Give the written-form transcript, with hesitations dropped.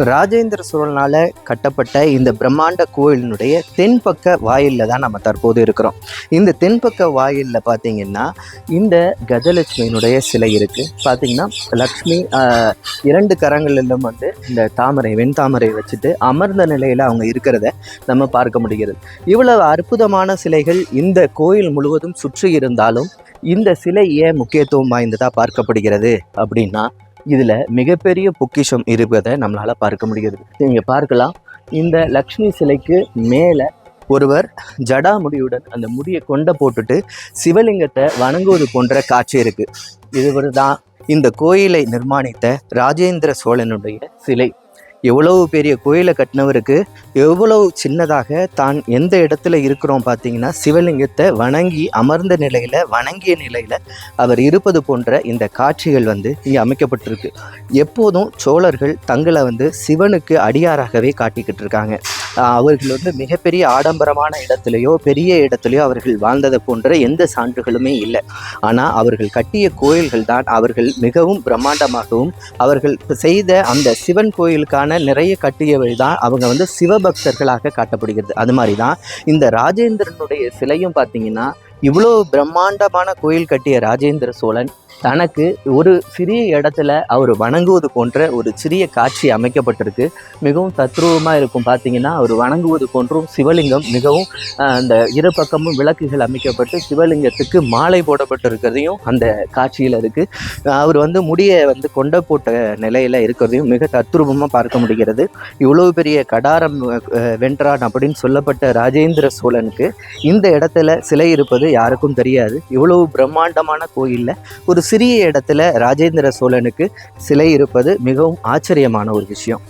ராஜேந்திர சோழனால் கட்டப்பட்ட இந்த பிரம்மாண்ட கோயிலினுடைய தென்பக்க வாயிலில் தான் நம்ம தற்போது இருக்கிறோம். இந்த தென்பக்க வாயிலில் பார்த்தீங்கன்னா இந்த கஜலட்சுமியினுடைய சிலை இருக்குது. பார்த்தீங்கன்னா லக்ஷ்மி இரண்டு கரங்களிலும் இந்த தாமரை வெண்தாமரை வச்சுட்டு அமர்ந்த நிலையில் அவங்க இருக்கிறத நம்ம பார்க்க முடிகிறது. இவ்வளவு அற்புதமான சிலைகள் இந்த கோயில் முழுவதும் சுற்றி இருந்தாலும் இந்த சிலை ஏன் முக்கியத்துவம் வாய்ந்ததாக பார்க்கப்படுகிறது அப்படின்னா, இதில் மிகப்பெரிய பொக்கிஷம் இருப்பதை நம்மளால் பார்க்க முடிகிறது. நீங்கள் பார்க்கலாம், இந்த லக்ஷ்மி சிலைக்கு மேலே ஒருவர் ஜடாமுடியுடன் அந்த முடியை கொண்ட போட்டுட்டு சிவலிங்கத்தை வணங்குவது போன்ற காட்சி இருக்குது. இதுவர் தான் இந்த கோயிலை நிர்மாணித்த ராஜேந்திர சோழனுடைய சிலை. எவ்வளவு பெரிய கோயிலை கட்டினவருக்கு எவ்வளவு சின்னதாக தான் எந்த இடத்துல இருக்கிறோம் பார்த்தீங்கன்னா, சிவலிங்கத்தை வணங்கி அமர்ந்த நிலையில் வணங்கிய நிலையில் அவர் இருப்பது போன்ற இந்த காட்சிகள் இங்கே அமைக்கப்பட்டிருக்கு. எப்போதும் சோழர்கள் தங்களை சிவனுக்கு அடியாராகவே காட்டிக்கிட்டு இருக்காங்க. அவர்கள் மிகப்பெரிய ஆடம்பரமான இடத்துலையோ பெரிய இடத்துலையோ அவர்கள் வாழ்ந்ததை போன்ற எந்த சான்றுகளுமே இல்லை. ஆனால் அவர்கள் கட்டிய கோயில்கள் தான் அவர்கள் மிகவும் பிரம்மாண்டமாகவும் அவர்கள் செய்த அந்த சிவன் கோயிலுக்கான நிறைய கட்டியவை தான் அவங்க சிவபக்தர்களாக காட்டப்படுகிறது. அது மாதிரி தான் இந்த ராஜேந்திரனுடைய சிலையும் பார்த்தீங்கன்னா, இவ்வளோ பிரம்மாண்டமான கோயில் கட்டிய ராஜேந்திர சோழன் தனக்கு ஒரு சிறிய இடத்துல அவர் வணங்குவது போன்ற ஒரு சிறிய காட்சி அமைக்கப்பட்டிருக்கு. மிகவும் தத்ரூபமாக இருக்கும். பார்த்தீங்கன்னா, அவர் வணங்குவது போன்றும் சிவலிங்கம் மிகவும் அந்த இரு பக்கமும் விளக்குகள் அமைக்கப்பட்டு சிவலிங்கத்துக்கு மாலை போடப்பட்டிருக்கிறதையும் அந்த காட்சியில் இருக்குது. அவர் முடியை கொண்ட போட்ட நிலையில் இருக்கிறதையும் மிக தத்ரூபமாக பார்க்க முடிகிறது. இவ்வளவு பெரிய கடாரம் வென்றான் அப்படின்னு சொல்லப்பட்ட ராஜேந்திர சோழனுக்கு இந்த இடத்துல சிலை இருப்பது யாருக்கும் தெரியாது. இவ்வளவு பிரம்மாண்டமான கோயிலில் ஒரு சிறிய இடத்துல ராஜேந்திர சோழனுக்கு சிலை இருப்பது மிகவும் ஆச்சரியமான ஒரு விஷயம்.